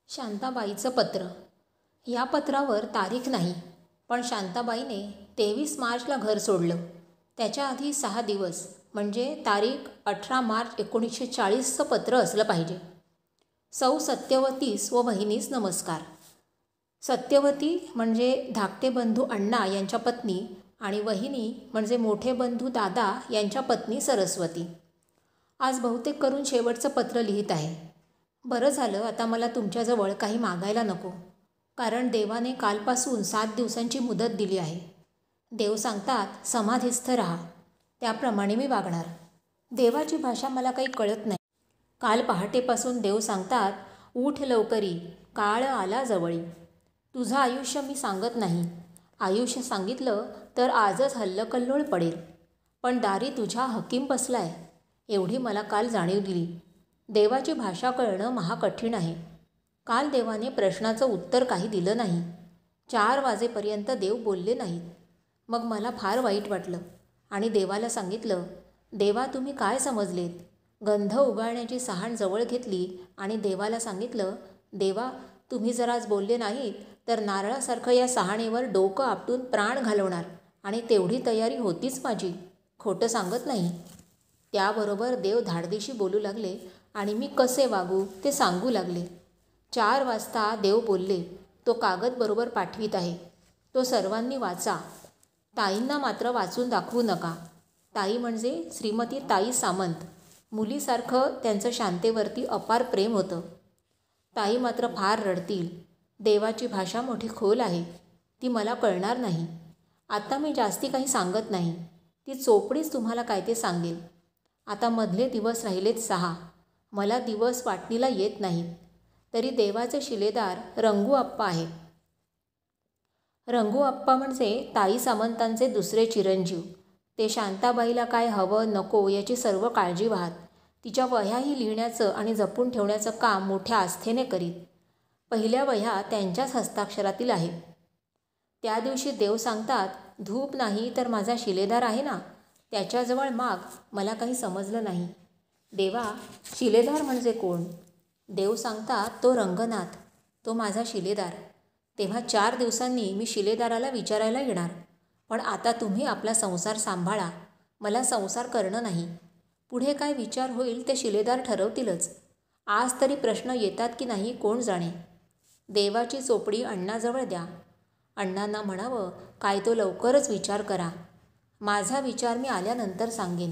शांताबाईचं पत्र. या पत्रावर तारीख नाही, पण शांताबाईने 23 मार्चला घर सोडलं. त्याच्या आधी 6 दिवस म्हणजे तारीख 18 मार्च 1940चं पत्र असलं पाहिजे. सौ सत्यवतीस व बहिणीस नमस्कार. सत्यवती म्हणजे धाकटे बंधू अण्णा यांच्या पत्नी आणि वहिनी म्हणजे मोठे बंधू दादा यांच्या पत्नी सरस्वती. आज बहुतेक करून शेवटचं पत्र लिहित आहे. बरं झालं आता मला तुमच्याजवळ काही मागायला नको, कारण देवाने कालपासून 7 दिवसांची मुदत दिली आहे. देव सांगतात समाधिस्थ राहा, त्याप्रमाणे मी वागणार. देवाची भाषा मला काही कळत नाही. काल पहाटेपासून देव सांगतात उठ लवकरी, काळ आला जवळी. तुझं आयुष्य मी सांगत नाही. आयुष्य सांगितलं तर आजच हल्लकल्लोळ पडेल, पण दारी तुझ्या हकीम बसलाय एवढी मला काल जाणीव दिली. देवाची भाषा कळणं महाकठीण आहे. काल देवाने प्रश्नाचं उत्तर काही दिलं नाही. 4 वाजेपर्यंत देव बोलले नाहीत. मग मला फार वाईट वाटलं आणि देवाला सांगितलं, देवा तुम्ही काय समजलेत? गंध उगाळण्याची सहाण जवळ घेतली आणि देवाला सांगितलं, देवा तुम्ही जर आज बोलले नाहीत तर नारळासारखं या सहाणीवर डोकं आपटून प्राण घालवणार आणि तेवढी तयारी होतीच माझी, खोटं सांगत नाही. त्याबरोबर देव धाडदिशी बोलू लागले आणि मी कसे वागू ते सांगू लागले. 4 वाजता देव बोलले, तो कागद बरोबर पाठवीत आहे, तो सर्वांनी वाचा. ताईंना मात्र वाचून दाखवू नका. ताई म्हणजे श्रीमती ताई सामंत. मुलीसारखं त्यांचं शांतेवरती अपार प्रेम होतं. ताई मात्र फार रडतील. देवाची भाषा मोठी खोल आहे, ती मला कळणार नाही. आता मी जास्ती काही सांगत नाही, ती चोपडीच तुम्हाला काय ते सांगेल. आता मधले दिवस राहिलेत 6. मला दिवस वाटणीला येत नाहीत. तरी देवाचे शिलेदार रंगू आप्पा आहेत. रंगू आप्पा म्हणजे ताई सामंतांचे दुसरे चिरंजीव. ते शांताबाईला काय हवं नको याची सर्व काळजी वाहत. तिच्या वह्याही लिहिण्याचं आणि जपून ठेवण्याचं काम मोठ्या आस्थेने करीत. पहिल्या वह्या त्यांच्याच हस्ताक्षरातील आहेत. त्या दिवशी देव सांगतात, धूप नाही तर माझा शिलेदार आहे ना, त्याच्याजवळ माग. मला काही समजलं नाही. देवा शिलेदार म्हणजे कोण? देव सांगतात तो रंगनाथ, तो माझा शिलेदार. तेव्हा 4 दिवसांनी मी शिलेदाराला विचारायला येणार. पण आता तुम्ही आपला संसार सांभाळा, मला संसार करणं नाही. पुढे काय विचार होईल ते शिलेदार ठरवतीलच. आज तरी प्रश्न येतात की नाही कोण जाणे. देवाची चोपडी अण्णाजवळ द्या. अण्णांना म्हणावं काय तो लवकरच विचार करा. माझा विचार मी आल्यानंतर सांगेन.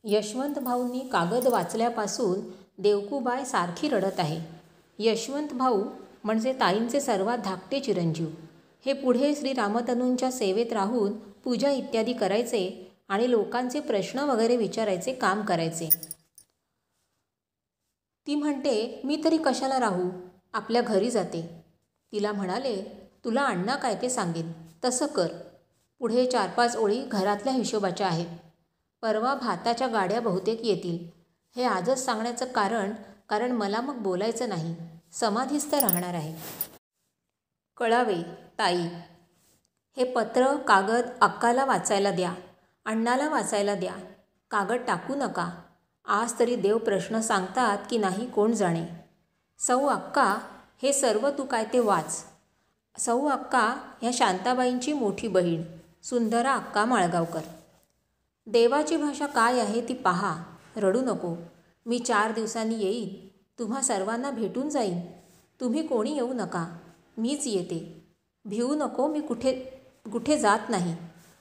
यशवंत भाऊंनी कागद वाचल्यापासून देवकूबाई सारखी रडत आहे. यशवंत भाऊ म्हणजे ताईंचे सर्वात धाकटे चिरंजीव. हे पुढे श्री रामतनूंच्या सेवेत राहून पूजा इत्यादी करायचे आणि लोकांचे प्रश्न वगैरे विचारायचे काम करायचे. ती म्हणते मी तरी कशाला राहू, आपल्या घरी जाते. तिला म्हणाले तुला अण्णा काय ते सांगेन, तसं कर. पुढे 4-5 ओळी घरातल्या हिशोबाच्या आहेत. परवा भाताच्या गाड्या बहुतेक येतील. हे आजच सांगण्याचं कारण मला मग बोलायचं नाही, समाधिस्थ राहणार आहे. कळावे ताई. हे पत्र कागद अक्काला वाचायला द्या, अण्णाला वाचायला द्या. कागद टाकू नका. आज तरी देव प्रश्न सांगतात की नाही कोण जाणे. सौ अक्का हे सर्व तू काय ते वाच. सौ अक्का ह्या शांताबाईंची मोठी बहीण सुंदरा अक्का माळगावकर. देवाची भाषा काय आहे ती पहा. रडू नको. मी 4 दिवसांनी येईन, तुम्हा सर्वांना भेटून जाईन. तुम्ही कोणी येऊ नका, मीच येते. भिवू नको, मी कुठे जात नाही.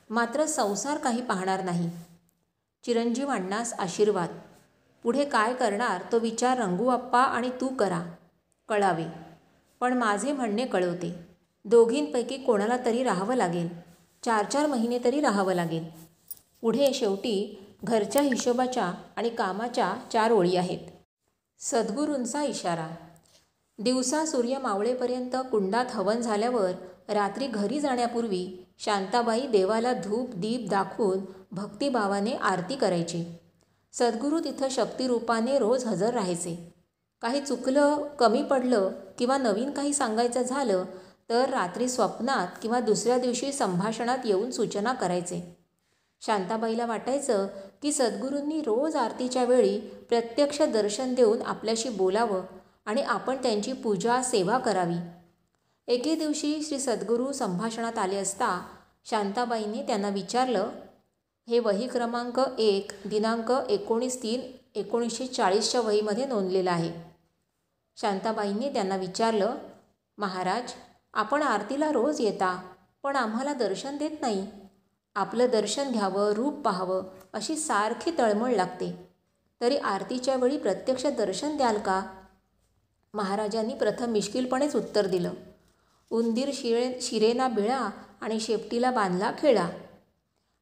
मात्र संसार काही पाहणार नाही. चिरंजीव अण्णास आशीर्वाद. पुढे काय करणार तो विचार रंगूआप्पा आणि तू करा. कळावे. पण माझे म्हणणे कळवते. दोघींपैकी कोणाला तरी राहावं लागेल. 4-4 महिने तरी राहावं लागेल. पुढे शेवटी घरच्या हिशोबाच्या आणि कामाच्या 4 ओळी आहेत. सद्गुरूंचा इशारा. दिवसा सूर्य मावळेपर्यंत कुंडात हवन झाल्यावर रात्री घरी जाण्यापूर्वी शांताबाई देवाला धूप दीप दाखवून भक्तिभावाने आरती करायची. सद्गुरू तिथं शक्तिरूपाने रोज हजर राहायचे. काही चुकलं, कमी पडलं किंवा नवीन काही सांगायचं झालं तर रात्री स्वप्नात किंवा दुसऱ्या दिवशी संभाषणात येऊन सूचना करायचे. शांताबाईला वाटायचं की सद्गुरूंनी रोज आरतीच्या वेळी प्रत्यक्ष दर्शन देऊन आपल्याशी बोलावं आणि आपण त्यांची पूजा सेवा करावी. एके दिवशी श्री सद्गुरू संभाषणात आले असता शांताबाईंनी त्यांना विचारलं, हे वही क्रमांक 1 दिनांक 19/3/1940च्या वहीमध्ये नोंदलेलं आहे. शांताबाईंनी त्यांना विचारलं, महाराज, आपण आरतीला रोज येता, पण आम्हाला दर्शन देत नाही. आपलं दर्शन घ्यावं, रूप पाहावं अशी सारखी तळमळ लागते. तरी आरतीच्या वेळी प्रत्यक्ष दर्शन द्याल का? महाराजांनी प्रथम मिश्किलपणेच उत्तर दिलं, उंदीर शिरेना बिळा आणि शेपटीला बांधला खेळा.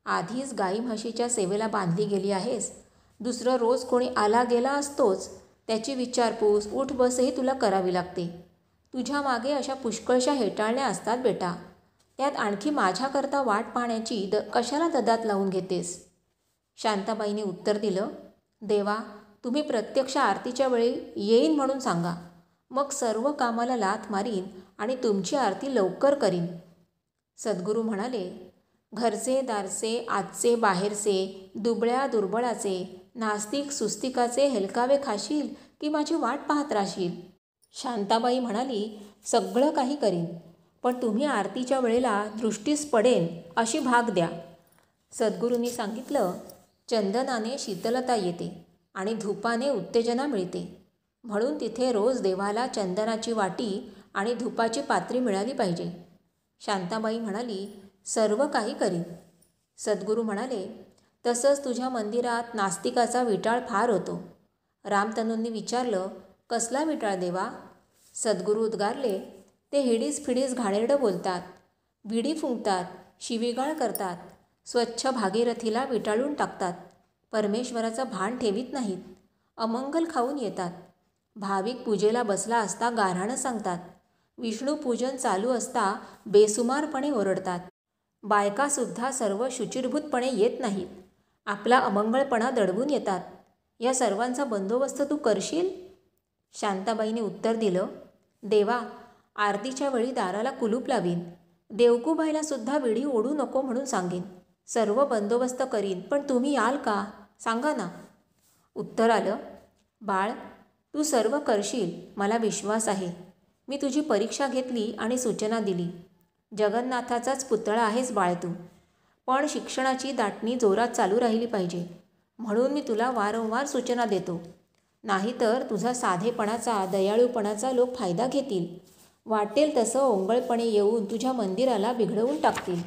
आधीच गाई म्हशीच्या सेवेला बांधली गेली आहेस. दुसरं रोज कोणी आला गेला असतोच. त्याची विचारपूस उठबसही तुला करावी लागते. तुझ्या मागे अशा पुष्कळशा हेटाळण्या असतात बेटा. त्यात आणखी माझ्याकरता वाट पाहण्याची कशाला ददात लावून घेतेस? शांताबाईंनी उत्तर दिलं, देवा, तुम्ही प्रत्यक्ष आरतीच्या वेळी येईन म्हणून सांगा. मग सर्व कामाला लाथ मारीन आणि तुमची आरती लवकर करीन. सद्गुरू म्हणाले, घरचे दारचे आजचे बाहेरचे, दुबळ्या दुर्बळाचे, नास्तिक सुस्तिकाचे हेलकावे खाशील की माझी वाट पाहत राहशील? शांताबाई म्हणाली, सगळं काही करीन, पण तुम्ही आरतीच्या वेळेला दृष्टीस पडेन अशी भाग द्या. सद्गुरूंनी सांगितलं, चंदनाने शीतलता येते आणि धूपाने उत्तेजना मिळते. म्हणून तिथे रोज देवाला चंदनाची वाटी आणि धूपाची पात्री मिळाली पाहिजे. शांताबाई म्हणाली, सर्व काही करीन. सद्गुरू म्हणाले, तसंच तुझ्या मंदिरात नास्तिकाचा विटाळ फार होतो. रामतनूंनी विचारलं, कसला विटाळ देवा? सद्गुरू उद्गारले, ते हिडीस फिडीस घाणेरडं बोलतात, विडी फुंकतात, शिवीगाळ करतात, स्वच्छ भागीरथीला विटाळून टाकतात, परमेश्वराचं भान ठेवीत नाहीत, अमंगल खाऊन येतात, भाविक पूजेला बसला असता गाऱ्हाणं सांगतात, विष्णू पूजन चालू असता बेसुमारपणे ओरडतात, बायकासुद्धा सर्व शुचिरभूतपणे येत नाहीत, आपला अमंगळपणा दडवून येतात. या सर्वांचा बंदोबस्त तू करशील? शांताबाईंनी उत्तर दिलं, देवा, आरतीच्या वेळी दाराला कुलूप लावीन. देवकूबाईला सुद्धा विडी ओढू नको म्हणून सांगेन. सर्व बंदोबस्त करीन, पण तुम्ही याल का? सांगा ना. उत्तर आलं, बाळ, तू सर्व करशील, मला विश्वास आहे. मी तुझी परीक्षा घेतली आणि सूचना दिली. जगन्नाथाचाच पुतळा आहेस बाळ तू. पण शिक्षणाची दाटणी जोरात चालू राहिली पाहिजे, म्हणून मी तुला वारंवार सूचना देतो. नाहीतर तुझा साधेपणाचा, दयाळूपणाचा लोक फायदा घेतील. वाटेल तसं ओंगळपणे येऊन तुझ्या मंदिराला बिघडवून टाकतील.